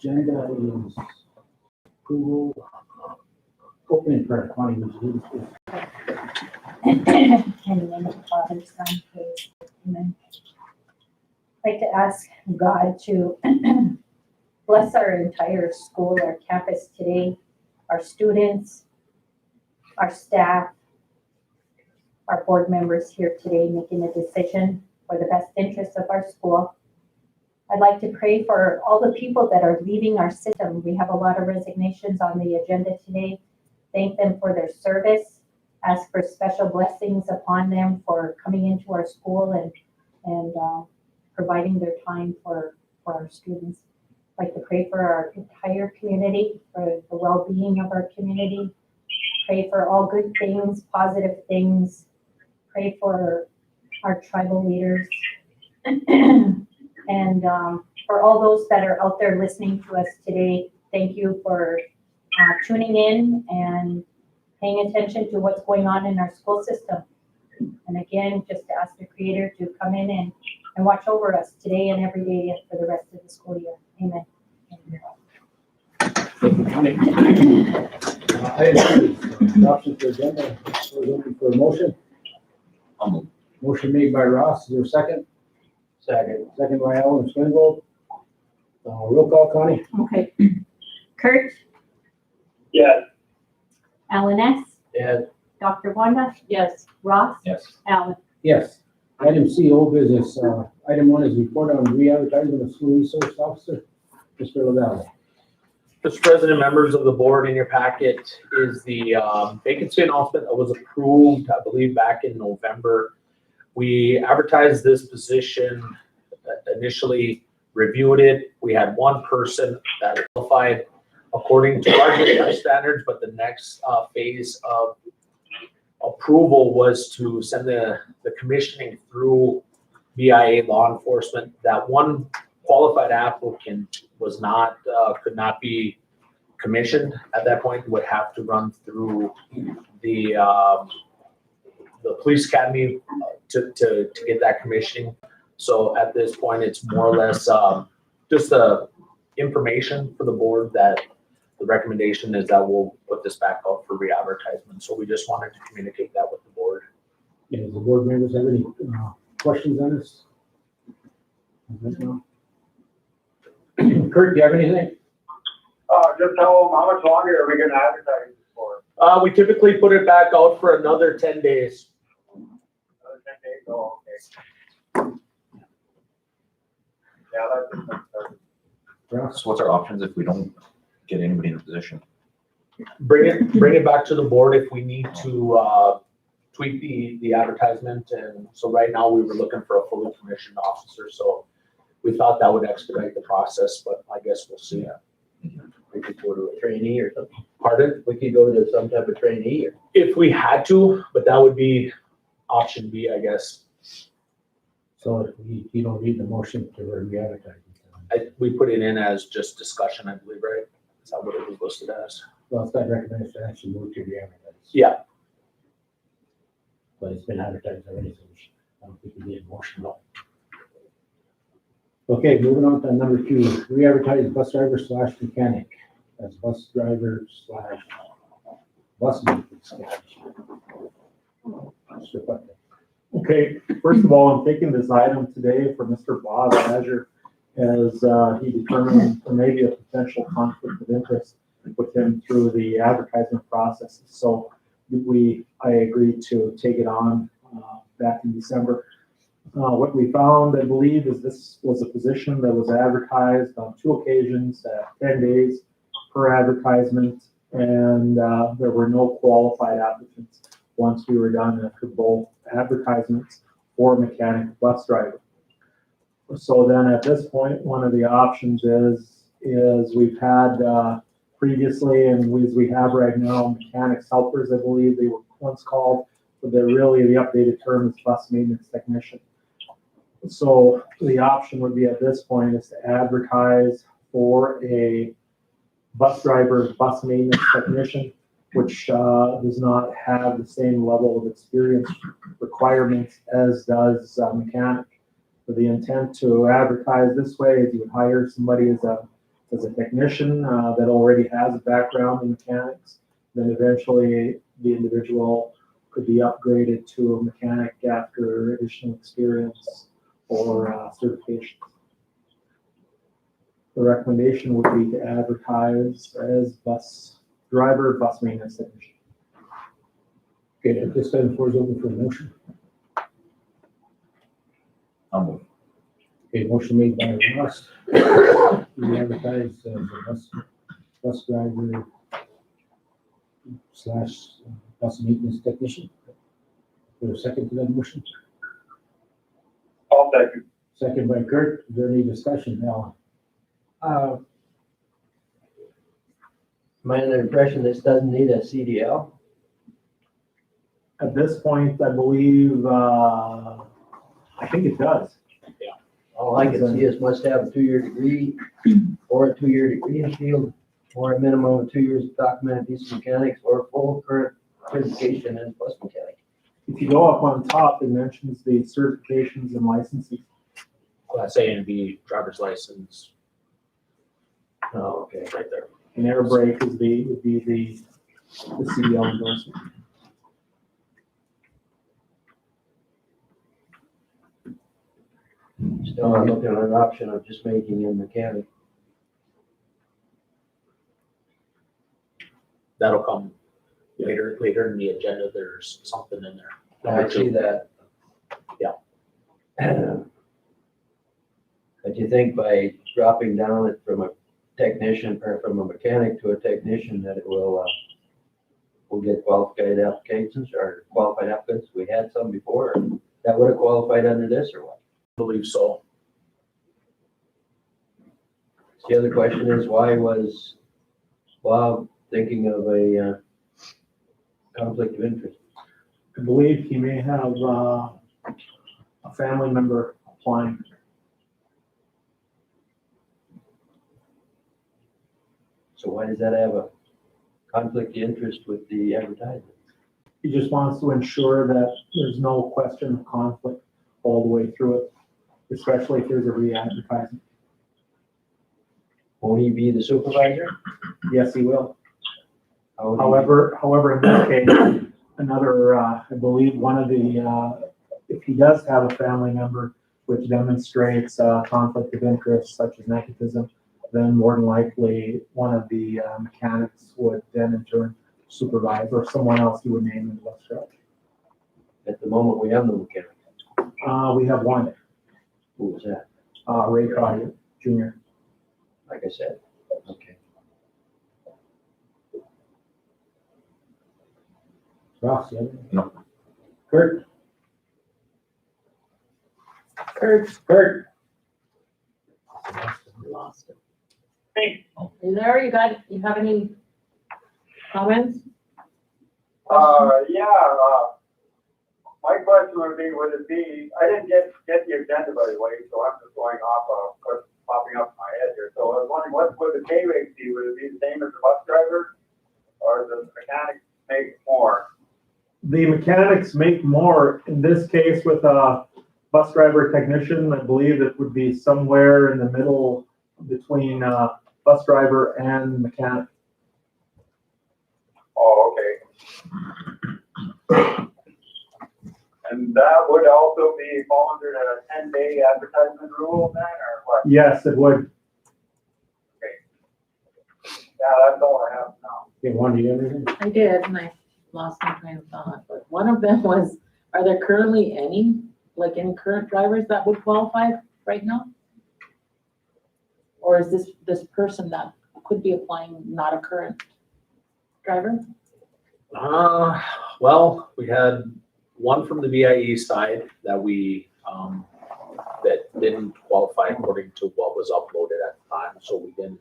agenda is approval, opening prayer. Connie, would you do this? In the name of the Father, Son, please. Amen. I'd like to ask God to bless our entire school, our campus today, our students, our staff, our board members here today making a decision for the best interest of our school. I'd like to pray for all the people that are leaving our system. We have a lot of resignations on the agenda today. Thank them for their service. Ask for special blessings upon them for coming into our school and providing their time for our students. I'd like to pray for our entire community, for the well-being of our community. Pray for all good things, positive things. Pray for our tribal leaders. And for all those that are out there listening to us today, thank you for tuning in and paying attention to what's going on in our school system. And again, just to ask the Creator to come in and watch over us today and every day for the rest of the school year. Amen. Thank you, Connie. Item 3, adoption for agenda. We're looking for a motion. Motion made by Ross. Is there a second? Second by Alan Swingold. Roll call, Connie. Okay. Kurt? Yes. Alan S? Yes. Dr. Wanda? Yes. Ross? Yes. Alan? Yes. Item C, old business. Item 1 is report on re-advertising of school resource officer. Mr. LaValle. Mr. President, members of the board, in your packet is the vacancy announcement that was approved, I believe, back in November. We advertised this position, initially reviewed it. We had one person that qualified according to our district standards, but the next phase of approval was to send the commissioning through BIA law enforcement. That one qualified applicant was not, could not be commissioned at that point, would have to run through the police academy to get that commissioning. So at this point, it's more or less just information for the board that the recommendation is that we'll put this back out for re-advertisement. So we just wanted to communicate that with the board. Does the board members have any questions on this? Kurt, do you have anything? Just tell them how much longer are we gonna advertise this for? We typically put it back out for another 10 days. Another 10 days? Oh, okay. Yeah, that's So what's our options if we don't get anybody in a position? Bring it back to the board if we need to tweak the advertisement. And so right now we were looking for a fully commissioned officer. So we thought that would expedite the process, but I guess we'll see. We could go to a trainee or something. Pardon? We could go to some type of trainee or. If we had to, but that would be option B, I guess. So you don't need the motion to re-advertise. We put it in as just discussion, I believe, right? Is that what it was listed as? Well, it's not recommended to actually move to re-advertise. Yeah. But it's been advertised already, so I don't think we need a motion. No. Okay, moving on to number 2, re-advertise bus driver / mechanic as bus driver / bus maintenance. Okay, first of all, I'm taking this item today for Mr. Bob Azure as he determined there may be a potential conflict of interest with him through the advertisement process. So I agreed to take it on back in December. What we found, I believe, is this was a position that was advertised on 2 occasions at 10 days per advertisement, and there were no qualified applicants once we were done after both advertisements for mechanic bus driver. So then at this point, one of the options is we've had previously, and as we have right now, mechanics helpers, I believe they were once called, but they're really, the updated term is bus maintenance technician. So the option would be at this point is to advertise for a bus driver, bus maintenance technician, which does not have the same level of experience requirements as does mechanic. So the intent to advertise this way is you would hire somebody as a as a technician that already has a background in mechanics. Then eventually the individual could be upgraded to a mechanic after additional experience or certification. The recommendation would be to advertise as bus driver, bus maintenance technician. Okay, at this time, the floor is open for a motion. I'll move. Okay, motion made by Ross. We advertise as a bus driver slash bus maintenance technician. For a second to that motion. I'll second. Second by Kurt. Is there any discussion, Alan? Am I under the impression this doesn't need a CDL? At this point, I believe, I think it does. All I can see is must have a 2-year degree or a 2-year degree in field or a minimum of 2 years of documented diesel mechanics or full current certification as bus mechanic. If you go up on top, it mentions the certifications and licenses. Class A and B driver's license, Oh, okay. right there. And air brake would be the CDL endorsement. Still, I'm looking at an option of just making him mechanic. That'll come later in the agenda. There's something in there. I see that. Yeah. But you think by dropping down it from a technician or from a mechanic to a technician that it will get qualified applications or qualified applicants? We had some before. That would have qualified under this or what? I believe so. The other question is, why was Bob thinking of a conflict of interest? I believe he may have a family member applying. So why does that have a conflict of interest with the advertisement? He just wants to ensure that there's no question of conflict all the way through it, especially if there's a re-advertising. Won't he be the supervisor? Yes, he will. How would he- However, in this case, another, I believe one of the, if he does have a family member which demonstrates conflict of interest such as nepotism, then more than likely one of the mechanics would then in turn supervise, or someone else he would name in the bus route. At the moment, we have no mechanic. We have one, Who was that? Ray Collier Jr. Like I said, okay. Ross, you have anything? No. Kurt? Kurt, Lost it. Hey. You there? You have any comments? Yeah, my question would be, I didn't get the agenda by the way, so I'm just going off of what's popping up in my head here. So I was wondering, what would the pay rate be? Would it be the same as the bus driver? Or does the mechanic make more? The mechanics make more. In this case with a bus driver technician, I believe it would be somewhere in the middle between bus driver and mechanic. Oh, okay. And that would also be fall under the 10-day advertisement rule then, or what? Yes, it would. Yeah, that's all I have now. Okay, Juan, do you have anything? I did, and I lost my train of thought, but one of them was, are there currently any current drivers that would qualify right now? Or is this person that could be applying not a current driver? Well, we had one from the BIE side that we, that didn't qualify according to what was uploaded at the time, so we didn't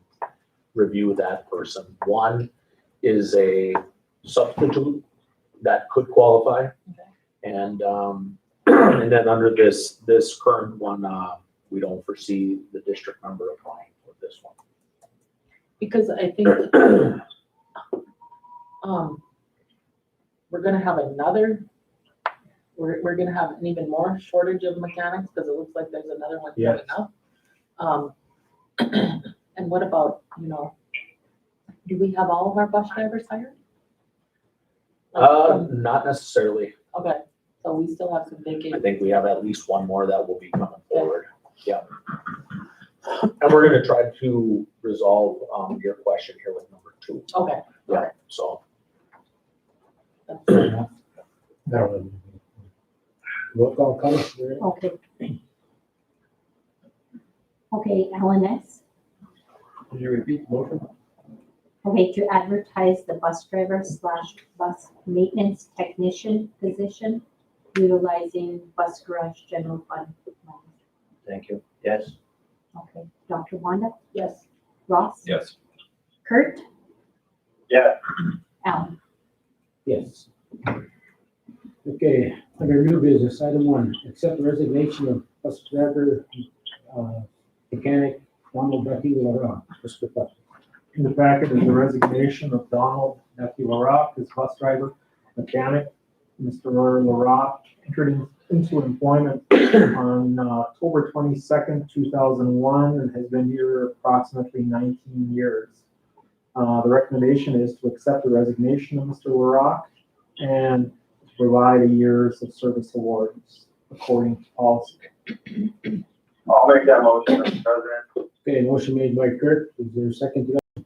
review that person. One is a substitute that could qualify. Okay. And then under this current one, we don't foresee the district member applying for this one. Because I think, we're gonna have we're gonna have an even more shortage of mechanics, because it looks like there's another one coming Yes. up. And what about, you know, do we have all of our bus drivers hired? Not necessarily. Okay, so we still have some I vacancies. think we have at least one more that will be coming forward. Yeah. And we're gonna try to resolve, your question here with number 2. Okay, Yeah, so. Roll call, Connie? Okay. Okay, LNS, Could you repeat the motion? okay, to advertise the bus driver / bus maintenance technician position utilizing bus garage general fund. Thank you. Yes. Okay, Dr. Wanda, yes. Ross, Yes. Kurt, Yeah, Alan. Yes. Okay, under new business, item 1, accept the resignation of bus driver, mechanic Donald Becky Laurent. Mr. Buck. In the packet is the resignation of Donald Matthew LaRock as bus driver, mechanic. Mr. LaRock entered into employment on October 22nd, 2001, and has been here approximately 19 years. The recommendation is to accept the resignation of Mr. LaRock and to provide a year's of service awards according to policy. I'll make that motion, Mr. President. Okay, motion made by Kurt. Is there a second to that?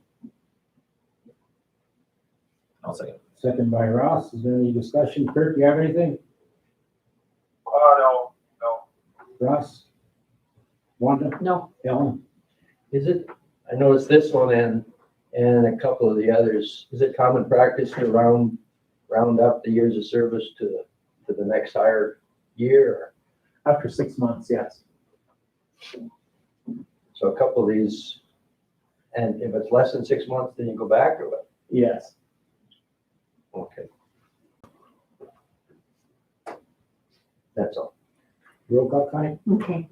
I'll second. Second by Ross. Is there any discussion? Kurt, do you have anything? Oh, no. Ross? Wanda? No, Ellen? Is it, I noticed this one and a couple of the others, is it common practice to round up the years of service to the next higher year? After 6 months, yes. So a couple of these, and if it's less than 6 months, then you go back or what? Yes. Okay. That's all. Roll call, Connie? Okay,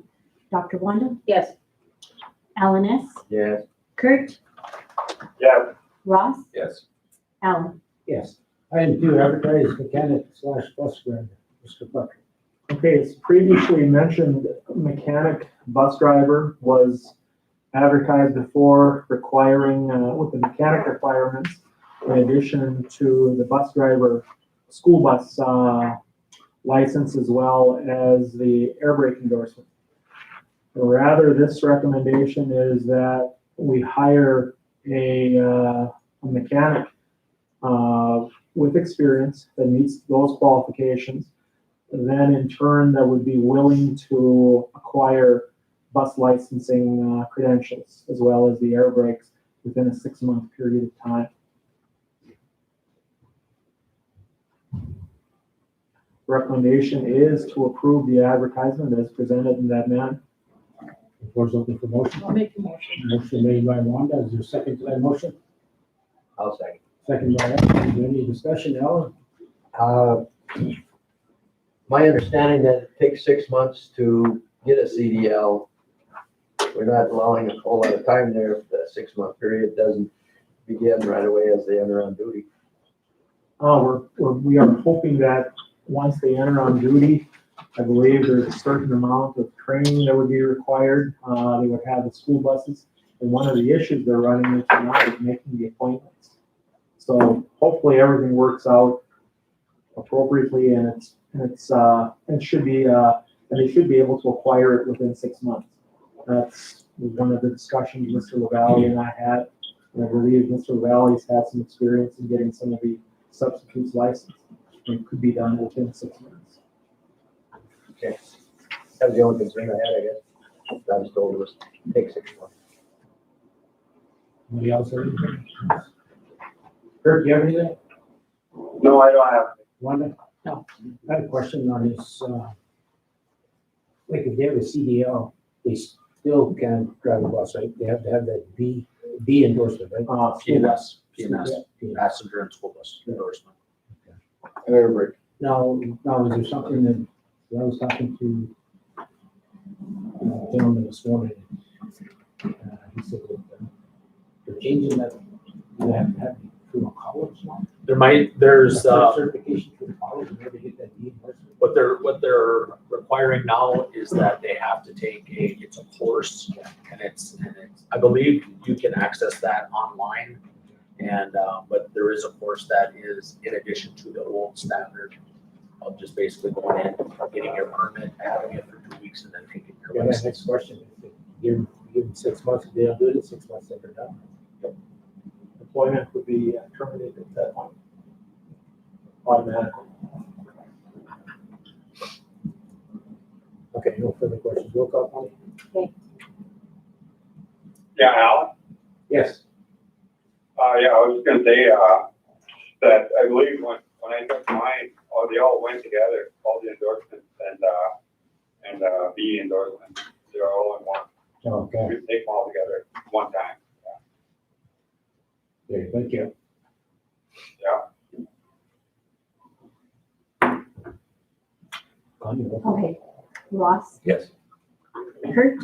Dr. Wanda, yes. Alan S., Yes. Kurt, Yeah, Ross, Yes. Alan. Yes. Item 2, advertise mechanic / bus driver. Mr. Buck. Okay, as previously mentioned, mechanic bus driver was advertised before requiring, with the mechanic requirements, in addition to the bus driver school bus license as well as the air brake endorsement. Rather, this recommendation is that we hire a mechanic with experience that meets those qualifications. Then in turn, that would be willing to acquire bus licensing credentials as well as the air brakes within a 6-month period of time. Recommendation is to approve the advertisement as presented in that manner. The floor's open for motion. I'll make the motion. Motion made by Wanda. Is there a second to that motion? I'll second. Second by Ellen. Is there any discussion, Ellen? My understanding that it takes 6 months to get a CDL. We're not allowing a whole lot of time there if the 6-month period doesn't begin right away as they enter on duty. We are hoping that once they enter on duty, I believe there's a certain amount of training that would be required. They would have the school buses. And one of the issues they're running into now is making the appointments. So hopefully everything works out appropriately and it should be, and they should be able to acquire it within 6 months. That's one of the discussions Mr. LaValle and I had. And I believe Mr. LaValle's had some experience in getting some of the substitutes licensed. It could be done within 6 months. Okay. That was the only concern I had, I guess. I was told it was take 6 months. Anybody else have anything? Kurt, do you have anything? no, I don't have. Wanda? No. I had a question on this, like if they have a CDL, they still can drive a bus, right? They have to have that B endorsement, right? School bus. PNS, Yeah. passenger and school bus endorsement. Air brake. Now, is there something that, I was talking to a gentleman this morning, he said that they're changing that, you have to have it through a college now? There's, Certification through college, in order to get that B endorsement? what they're requiring now is that they have to take it's a course, and it's, I believe you can access that online. And, but there is a course that is in addition to the old standard of just basically going in, getting your permit, having it for 2 weeks, and then taking your Yeah, my license. next question, give them 6 months, if they don't do it in 6 months, then they're done. Employment would be terminated at that point. Automatically. Okay, no further questions, roll call, Connie? Yeah, Alan? Yes. Yeah, I was just gonna say, that I believe when I took mine, they all went together, all the endorsements and B endorsements, they're all in one. Okay, We take them all together one time. okay, thank you. Yeah. Connie, roll call. Okay, Ross, Yes. Kurt,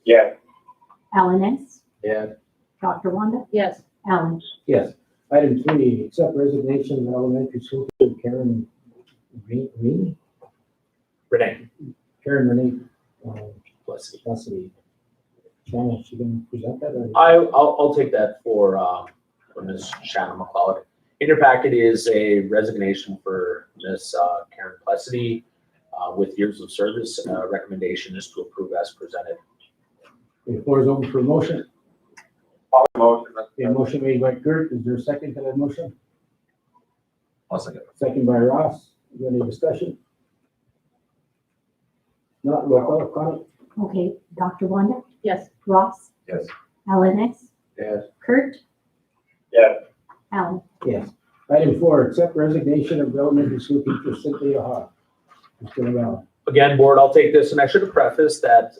Yeah. Alan S., Yeah, Dr. Wanda, Yes, Alan. Yes. Item 3, accept resignation of elementary school teacher Karen Renee, Renee, Let's see. Cassidy. Shannon, she can present that or? I'll take that for Ms. Shannon McLeod. In your packet is a resignation for Ms. Karen Plessy with years of service. Recommendation is to approve as presented. The floor is open for motion. All motion. A motion made by Kurt, is there a second to that motion? I'll second. Second by Ross, is there any discussion? Not, roll call, Connie? Okay, Dr. Wanda, yes, Ross, Yes. Alan S., yes, Kurt, Yes. Alan. Yes. Item 4, accept resignation of elementary school teacher Cynthia Hawk. Mr. Lavelle. Again, board, I'll take this, and I should have prefaced that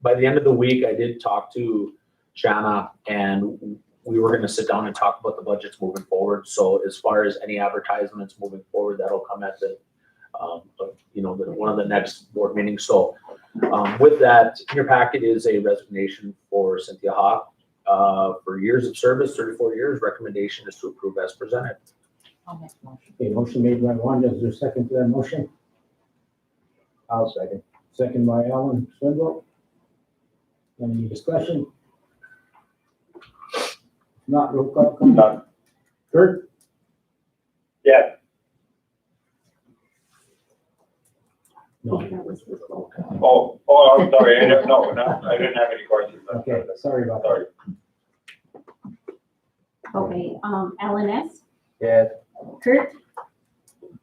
by the end of the week, I did talk to Shanna, and we were gonna sit down and talk about the budgets moving forward. So as far as any advertisements moving forward, that'll come at the, one of the next board meetings. So with that, in your packet is a resignation for Cynthia Hawk for years of service, 34 years. Recommendation is to approve as presented. I'll make a motion. A motion made by Wanda, is there a second to that motion? I'll second. Second by Alan Swindle. Any discussion? Not, roll call, Connie? None. Kurt? Yes. No. That was his vote. I'm sorry, I didn't have any questions. Okay, sorry about that. Sorry. Okay, Alan S., Yes, Kurt,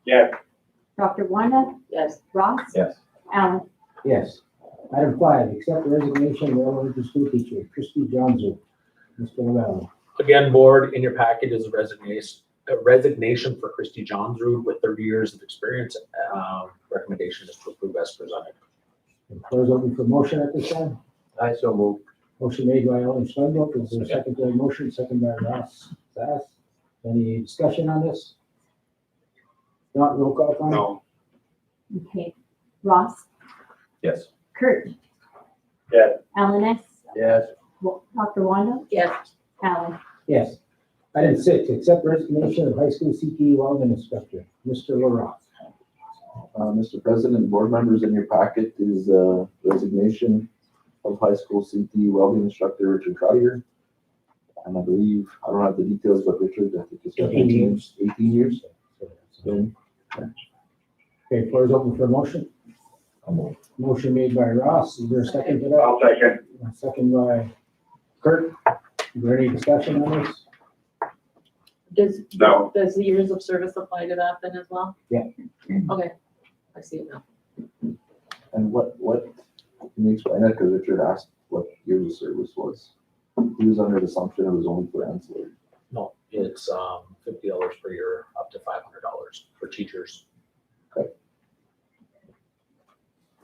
Yes. Dr. Wanda, Yes, Ross, Yes. Alan. Yes. Item 5, accept the resignation of elementary school teacher Christy Johnson. Mr. Lavelle. Again, board, in your packet is a resignation for Christy Johnsrud with 30 years of experience. Recommendation is to approve as presented. The floor is open for motion at this time. I so move. Motion made by Alan Swindle, is there a second to the motion? Second by Ross Sass. Any discussion on this? Not, roll call, Connie? No. Okay, Ross, Yes. Kurt, Yes. Alan S., Yes, Dr. Wanda, yes, Alan. Yes. Item 6, accept resignation of high school CTE welding instructor, Mr. LaRock. Mr. President, board members, in your packet is resignation of high school CT welding instructor Richard Trotter. And I believe, I don't have the details, but Richard, I think it's 18 years. 18 years. Okay, floor is open for motion. Motion made by Ross, is there a second to that? I'll second. Second by Kurt. Is there any discussion on this? No. does the years of service apply to that then as well? Yeah. Okay, I see it now. And what, can you explain that? Because Richard asked what years of service was. He was under the assumption it was only for ancillary. No, it's $50 per year, up to $500 for teachers.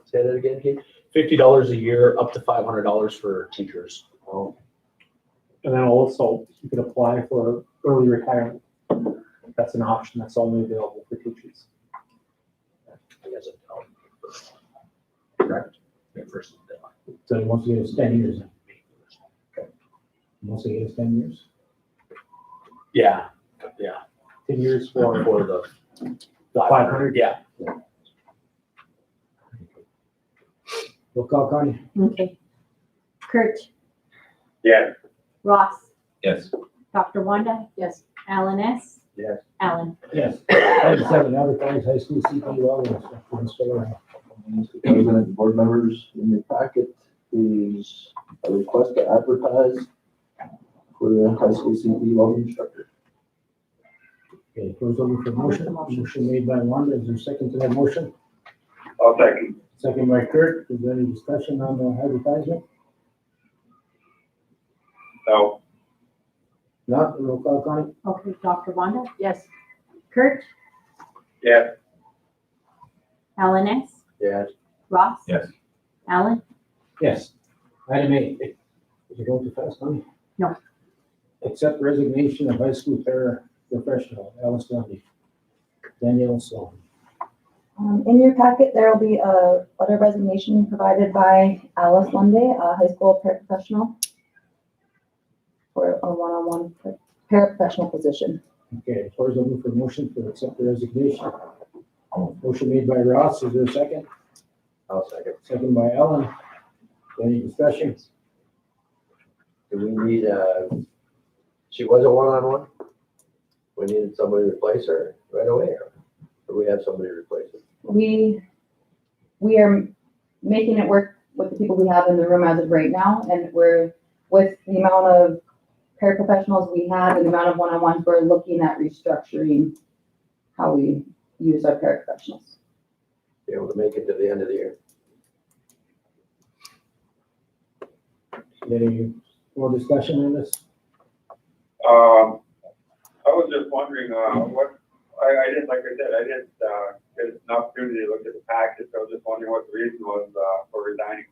say that again, Keith? $50 a year, up to $500 for teachers. Oh, And then also, you can apply for early retirement. That's an option that's only available for teachers. I guess it, correct? Yeah, first deadline. So he wants to get us 10 years. He wants to get us 10 years? Yeah, 10 years for for the the 500. Yeah. Roll call, Connie? Okay. Kurt, Yes. Ross, Yes. Dr. Wanda, Yes. Alan S. Yes. Alan. Yes. Item 7, advertise high school CP wellness instructor, Mr. Lawrence. Mr. President, and board members, in your packet is a request to advertise for the high school CP welding instructor. Okay, floor's open for motion. Motion made by Wanda. Is there a second to that motion? I'll second. Second by Kurt. Is there any discussion on the advertisement? No. Not, roll call, Connie? Okay, Dr. Wanda, Yes. Kurt, Yes. Alan S. Yes. Ross. Yes. Alan. Yes. Item 8. Is it going too fast, Connie? No. Accept resignation of high school paraprofessional, Alice Lundy. Danielle Sloan. In your packet, there will be a letter of resignation provided by Alice Lunday, a high school paraprofessional, for a one-on-one paraprofessional position. Okay, floor is open for motion to accept the resignation. Motion made by Ross. Is there a second? I'll second. Second by Ellen. Any discussion? Do we need, she was a one-on-one? We needed somebody to replace her right away, or do we have somebody to replace her? We are making it work with the people we have in the room as of right now, and we're, with the amount of paraprofessionals we have and the amount of one-on-ones, we're looking at restructuring how we use our paraprofessionals. Be able to make it to the end of the year. Any more discussion on this? I was just wondering, what, I didn't, like I said, I didn't, get an opportunity to look at the package. I was just wondering what the reason was, for resigning.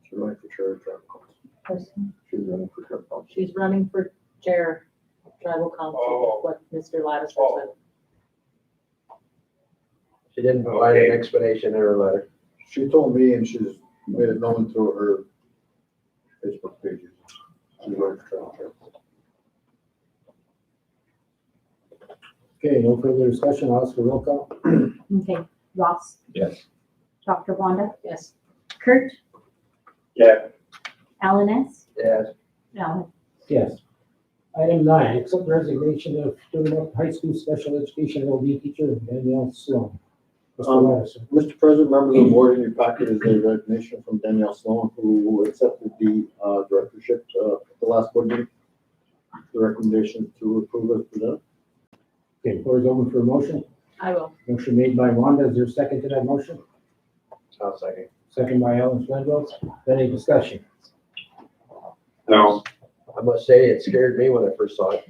She's running for chair. She's running for chair. She's running for chair of tribal council, Oh. what Mr. Lattiser Oh. said. She didn't provide an explanation in her letter. She told me, and she's made it known through her Facebook pages. She's very transparent. Okay, no further discussion. I'll ask for roll call. Okay, Ross, Yes. Dr. Wanda, Yes. Kurt, Yes. Alan S. Yes. Alan. Yes. Item 9, accept resignation of Stony High School Special Education LD teacher Danielle Sloan. Mr. Lattiser. Mr. President, members of the board, in your packet is a resignation from Danielle Sloan, who accepted the directorship at the last board meeting. The recommendation to approve it presented. Okay, floor is open for a motion. I will. Motion made by Wanda. Is there a second to that motion? I'll second. Second by Ellen Swindle. Any discussion? No. I must say, it scared me when I first saw it.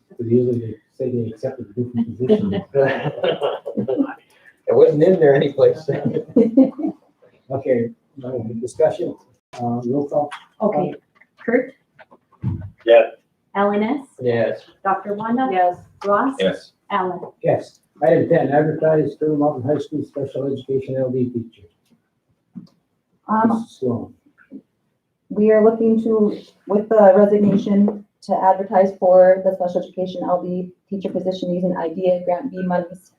Because usually they say they accepted a different position. It wasn't in there anyplace. Okay, discussion, roll call. Okay, Kurt, Yes. Alan S. Yes. Dr. Wanda. Yes. Ross. Yes. Alan. Yes. Item 10, advertise Turtle Mountain High School Special Education LD teacher. Mrs. Sloan. We are looking to, with the resignation, to advertise for the special education LD teacher position using IDEA Grant B monies.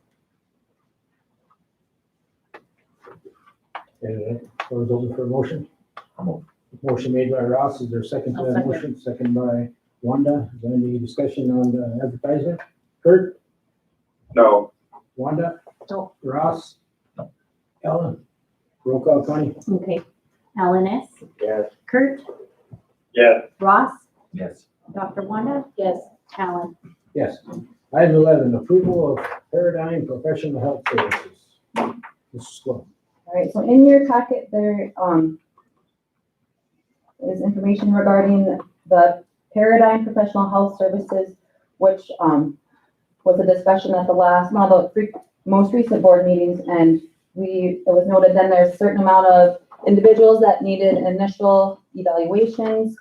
Floor is open for a motion. Motion made by Ross. Is there a second to I'll that second. motion? Second by Wanda. Is there any discussion on the advertisement? Kurt? No. Wanda? No. Ross? Ellen? Roll call, Connie? Okay, Alan S. Yes. Kurt, Yes. Ross, Yes. Dr. Wanda. Yes. Alan. Yes. Item 11, approval of Paradigm Professional Health Services. Mrs. Sloan. All right, so in your packet, there is information regarding the Paradigm Professional Health Services, which was a discussion at the last, one of the most recent board meetings, and it was noted then there's a certain amount of individuals that needed initial evaluations.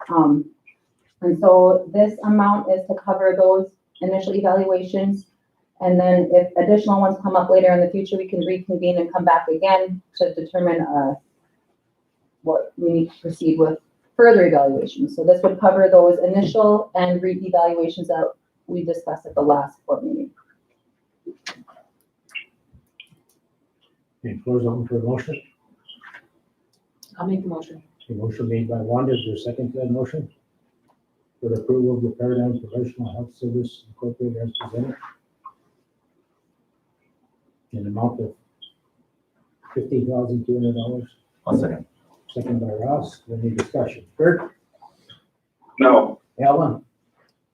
And so this amount is to cover those initial evaluations. And then if additional ones come up later in the future, we can reconvene and come back again to determine what we need to proceed with further evaluations. So this would cover those initial and re-evaluations that we discussed at the last board meeting. Okay, floor is open for a motion. I'll make the motion. A motion made by Wanda, is there a second to that motion? For the approval of the Paradigm Professional Health Service Incorporated as presented. In the amount of $50,200. One second. Second by Ross, any discussion? Kurt? No, Alan?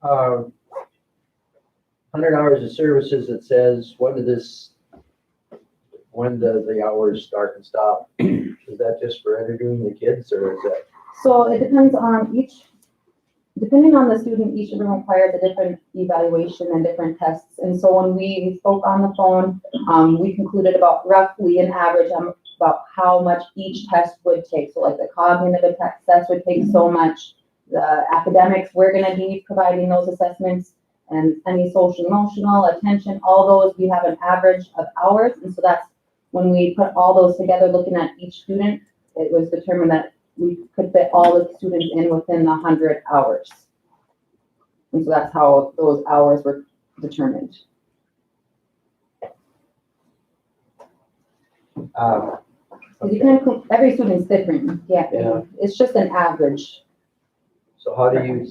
100 hours of services, it says, when does the hours start and stop? Is that just for interviewing the kids, or is that? So it depends on depending on the student, each of them requires a different evaluation and different tests. And so when we spoke on the phone, we concluded about roughly an average about how much each test would take. So like the cognitive test would take so much, the academics, we're gonna be providing those assessments, and any social emotional attention, all those, we have an average of hours. And so that's when we put all those together, looking at each student, it was determined that we could fit all the students in within the 100 hours. And so that's how those hours were determined. You can, every student's different, yeah. Yeah. It's just an average. So how do you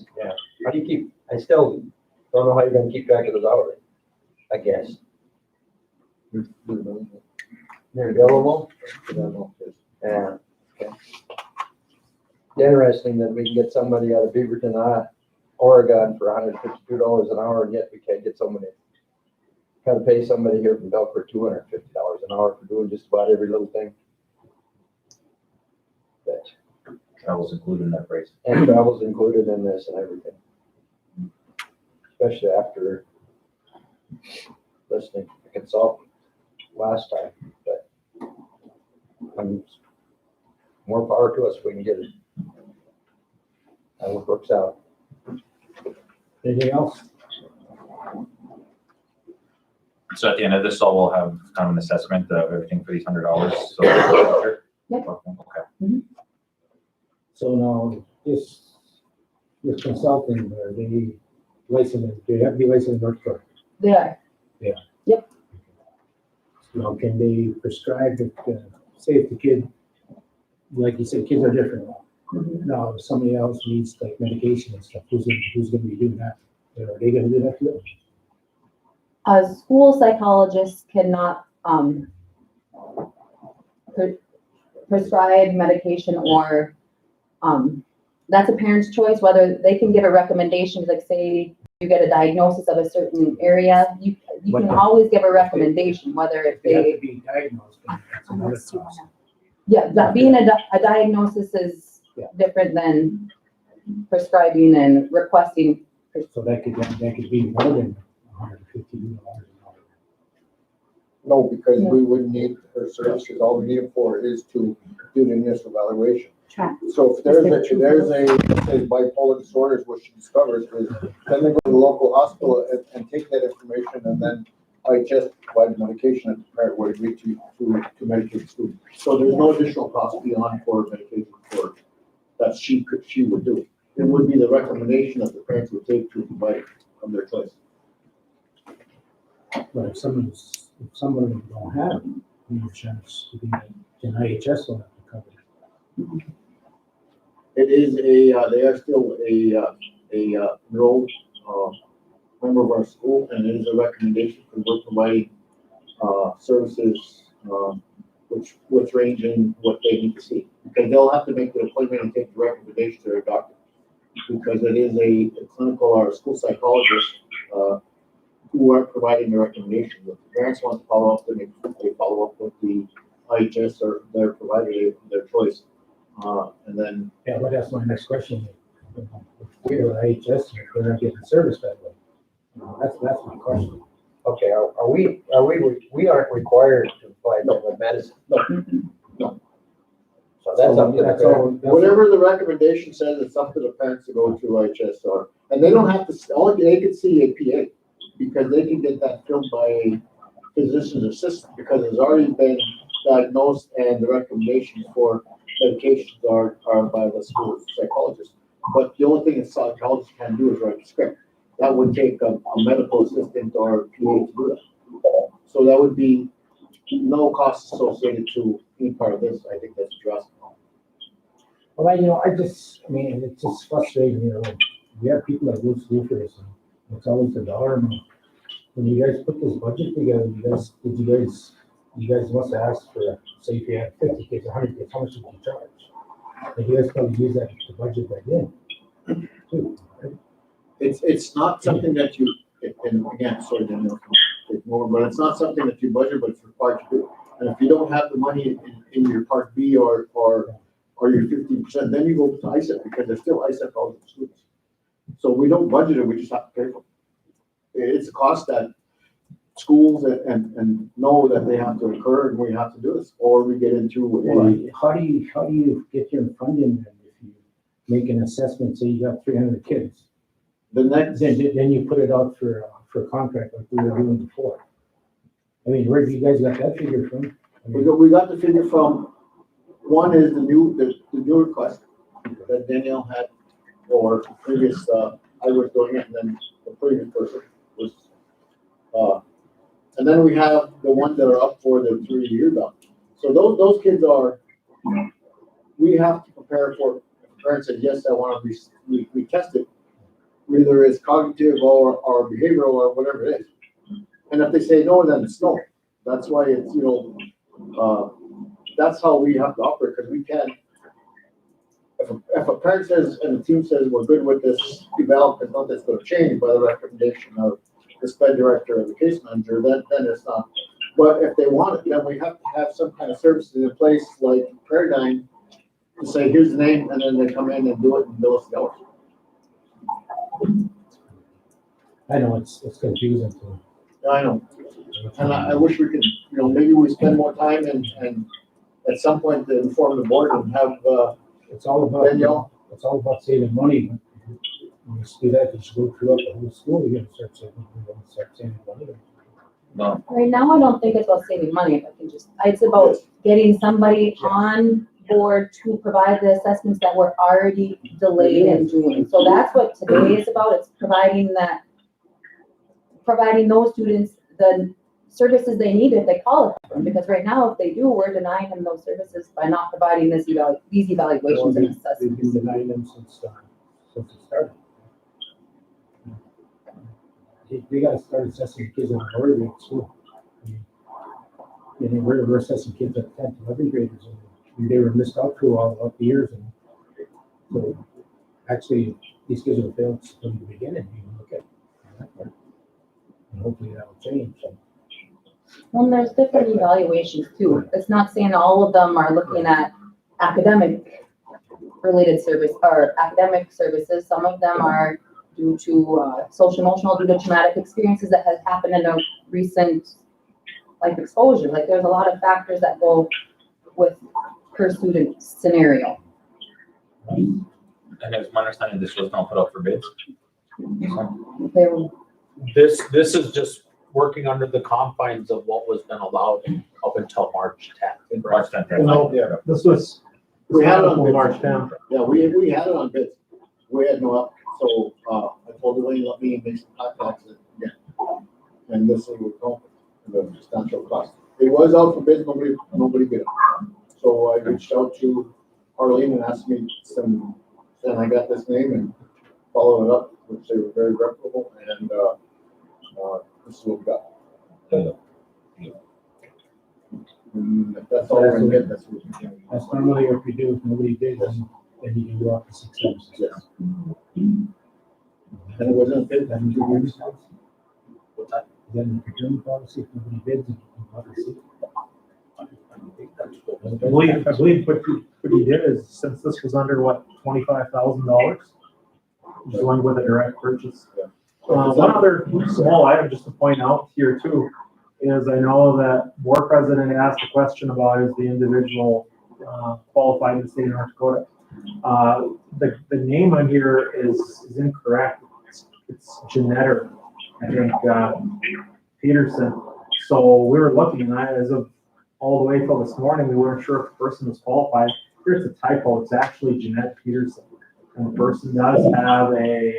keep, I still don't know how you're gonna keep track of those hours, I guess. They're available? Yeah. Okay. Interesting that we can get somebody out of Beaverton, Oregon for $152 an hour, and yet we can't get somebody. Gotta pay somebody here from Belfort $250 an hour for doing just about every little thing. But, Travel's included in that price. and travel's included in this and everything. Especially after listening to the consultant last time, but more power to us if we can get it. How it works out. Anything else? So at the end of this, all we'll have kind of an assessment of everything for these $100. So. Yep. Okay. So now, this consulting, are they licensed, do they have to be licensed in North Dakota? They are. Now, can they prescribe if, say if the kid, like you said, kids are different now. Now, if somebody else needs like medication and stuff, who's gonna be doing that? Are they gonna do that too? A school psychologist cannot, prescribe medication or, that's a parent's choice, whether they can give a recommendation, like say you get a diagnosis of a certain area, you can always give a recommendation, whether if They have they, to be diagnosed. Then that's another process. yeah, that being a diagnosis is different than prescribing and requesting. So that could be more than $150 an hour. No, because we wouldn't need her services. All we need it for is to do the initial evaluation. Track. So if there's a say bipolar disorder, is what she discovers, is then they go to the local hospital and take that information, and then I just provide the medication that the parent would agree to medicate the student. So there's no additional cost beyond for medication for that she would do. It would be the recommendation that the parents would take to provide of their choice. But if some of them don't have insurance, then IHS will have to cover it. It is they are still a enrolled member of our school, and it is a recommendation because we're providing services which range in what they need to see. Because they'll have to make the appointment and take the recommendation to their doctor. Because it is a clinical or a school psychologist who are providing the recommendation. If the parents want to follow up, then they follow up with the IHS or their provider of their choice. And then. Yeah, but that's my next question. If we are IHS, they're not getting service that way. That's my question. Okay, we aren't required to provide them with medicine. No. So that's up to the parent. Whatever the recommendation says, it's up to the parents to go to IHS and they don't have to, they can see a PA because they can get that filled by a physician's assistant because it's already been diagnosed and the recommendations for medications are by the school psychologist. But the only thing a psychologist can do is write a script. That would take a medical assistant or a PA to do that. So that would be no costs associated to being part of this. I think that's drastic. Well, I mean, it's just frustrating, we have people that lose roofers, and it's always a dollar amount. When you guys put this budget together, you guys must have asked for, say if you had 50 kids, 100 kids, how much did you charge? And you guys probably use that to budget that in, too, right? It's not something that you, and again, sorry, Daniel, take more, but it's not something that you budget, but it's required to do. And if you don't have the money in your part B or your 15%, then you go to ISEP because there's still ISEP eligible students. So we don't budget it, we just have to pay for it. It's a cost that schools and know that they have to incur and we have to do this, or we get into How do you get your funding then if you make an assessment, say you got 300 kids? the next. Then you put it out for a contract like we were doing before. I mean, where do you guys got that figure from? I mean, We got the figure from, one is the new request that Danielle had, or previous, I was doing it, and then the previous person was, and then we have the ones that are up for the 3 year belt. So those kids are, we have to prepare for, if a parent says, yes, I want to be retested, whether it's cognitive or behavioral or whatever it is. And if they say no, then it's no. That's why it's, that's how we have to operate, because we can't, if a parent says and the team says we're good with this eval, because nothing's going to change by the recommendation of the sped director or the case manager, then it's not. But if they want it, then we have to have some kind of services in place, like Paradigm, to say, here's the name, and then they come in and do it and bill us the hours. I know it's confusing too. I know. And I wish we could, maybe we spend more time and at some point to inform the board and have, It's all about, Danielle. it's all about saving money. When you do that, you should go throughout the whole school, you're gonna start saving money. No, Right now, I don't think it's about saving money, if I can just, it's about getting somebody on board to provide the assessments that were already delayed in doing. So that's what today is about, it's providing those students the services they need if they call it for them. Because right now, if they do, we're denying them those services by not providing these evaluations and We've assessments. been denying them since it started. We gotta start assessing kids in the early grade school. I mean, we're assessing kids at 10th, 11th graders, and they were missed out through all the years. And so, actually, these kids have failed from the beginning. You look at that part. And hopefully that will change. So, Well, there's different evaluations too. It's not saying all of them are looking at academic related service or academic services. Some of them are due to social emotional, due to traumatic experiences that has happened in a recent life exposure. Like there's a lot of factors that go with per student scenario. and it's my understanding this was not put up for bids. They were, This is just working under the confines of what was been allowed up until March 10th. March 10th. No, Yeah. this was, We had it on on bids. March 10th. Yeah, we had it on bids. We had no up, so, I told Elaine, let me make some contacts again. And this would come, the substantial cost. It was out for bids, nobody bid it. So I reached out to Arlene and asked me then I got this name and followed it up, which they were very reputable, and, this is what we got. And if that's all we're gonna get, that's what we can. that's normally what we do. If nobody bids, then you do up to 6 services. Yes. And it wasn't bid, Then you do then your then the procurement policy, if nobody bids, you can obviously. I believe what you did is, since this was under what, $25,000, just going with a direct purchase. One other small item just to point out here too, is I know that board president asked a question about is the individual qualified in the state of North Dakota. The name on here is incorrect. It's Jeanette, I think, Peterson. So we were looking, and as of all the way till this morning, we weren't sure if the person was qualified. Here's a typo. It's actually Jeanette Peterson. And the person does have an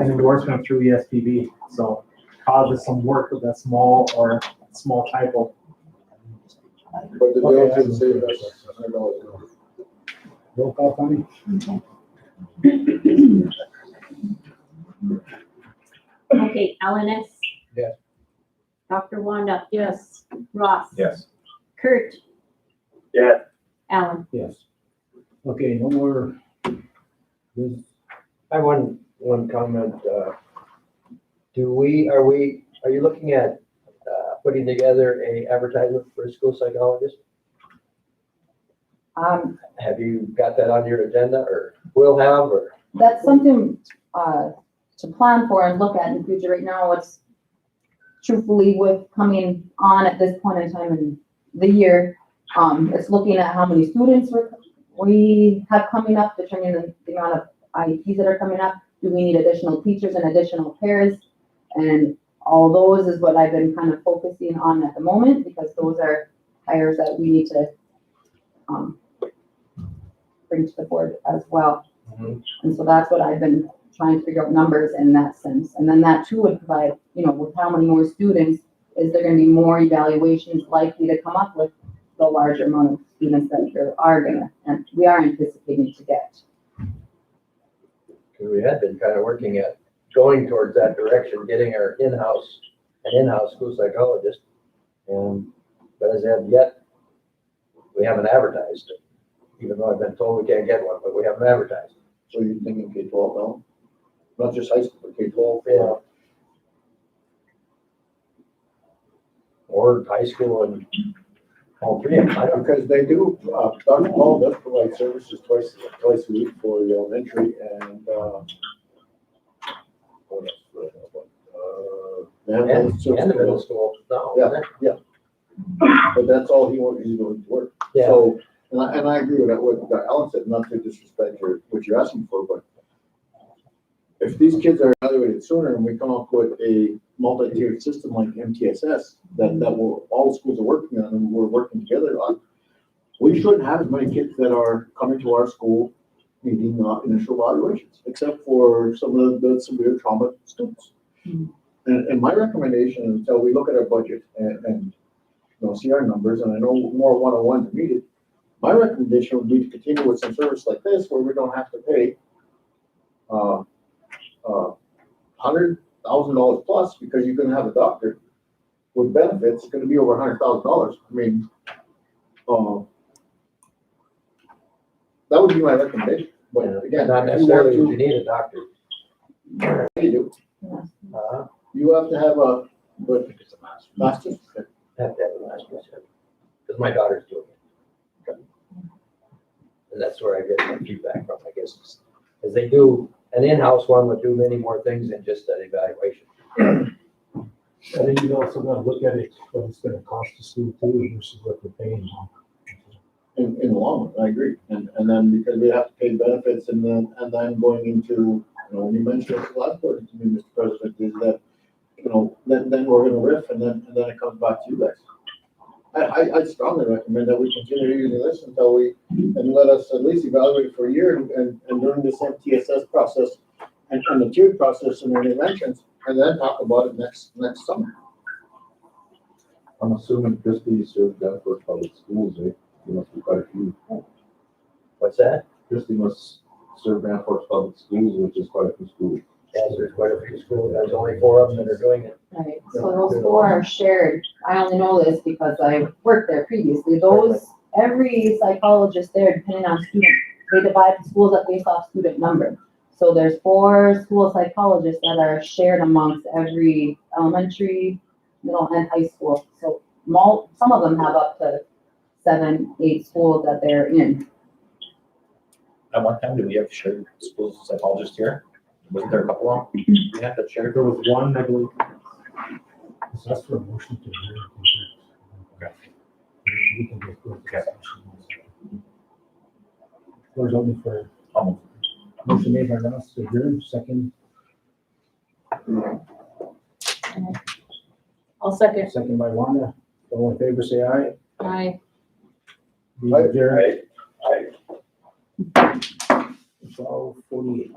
endorsement through ESPB. So causes some work with that small or small typo. But the deal didn't say that. I know. Roll call, Tommy? Okay, LNS? Yes. Dr. Wanda? Yes. Ross? Yes. Kurt? Yes. Alan? Yes. Okay, no more. This, I have one comment, are you looking at, putting together a advertisement for a school psychologist? Have you got that on your agenda, or will have, or? That's something, to plan for and look at in the future. Right now, it's truthfully with coming on at this point in time in the year, it's looking at how many students we have coming up, determining the amount of IEPs that are coming up. Do we need additional teachers and additional pairs? And all those is what I've been kind of focusing on at the moment, because those are hires that we need to, bring to the board as well. Mhm. And so that's what I've been trying to figure out numbers in that sense. And then that too would provide, with how many more students, is there gonna be more evaluations likely to come up with the larger amount of students that we are anticipating to get. Because we had been kind of working at going towards that direction, getting an in-house school psychologist. But as of yet, we haven't advertised it, even though I've been told we can't get one, but we haven't advertised. So you're thinking K-12 now? Not just high school, but K-12? Yeah. Or high school and all three of them. I don't. Because they do, Dr. Paul does provide services twice a week for the elementary and, what else? And the middle school, no. Yeah. But that's all he's going to work. Yeah. So, and I agree with that, what Alan said, not to disrespect what you're asking for, but if these kids are evaluated sooner and we come up with a multi-tiered system like MTSS, that all schools are working on and we're working together on, we shouldn't have as many kids that are coming to our school needing initial evaluations, except for some of the severe trauma students. And my recommendation, until we look at our budget and see our numbers, and I know more one-on-ones are needed, my recommendation would be to continue with some service like this where we don't have to pay $100,000 plus, because you're gonna have a doctor with benefits. It's gonna be over $100,000. I mean, that would be my recommendation. But again, Not if you necessarily, want you need a doctor. you do. You have to have a master's. Have to have a master's, because my daughter's doing it. And that's where I get my feedback from, I guess, is they do, an in-house one would do many more things than just that evaluation. I think you also gotta look at it, what it's gonna cost the school too versus what we're paying. In the long run, I agree. And then because we have to pay benefits and then going into, you mentioned this last quarter to me, Mr. President, is that, then we're gonna riff and then it comes back to you guys. I strongly recommend that we continue using this until and let us at least evaluate for a year and during this MTSS process and the tiered process and the interventions, and then talk about it next summer. I'm assuming Christie served Danforth Public Schools, eh? There must be quite a few. What's that? Christie must serve Danforth Public Schools, which is quite a few schools. Yes, there's quite a few schools, there's only 4 of them that are doing it. Right, so those 4 are shared. I only know this because I worked there previously. Every psychologist there, depending on student, they divide the schools up based off student number. So there's 4 school psychologists that are shared amongst every elementary, middle, and high school. So some of them have up to 7, 8 schools that they're in. At one time, did we have shared school psychologists here? Wasn't there a couple of them? We had that shared. There was one, I believe. So that's for a motion to adjourn. Okay. We can get through Okay. it. Floor's open for Um, motion made by Ross to adjourn, second I'll second. by Wanda. All in favor, say aye. Aye. Be adjourned. Right. 12:48.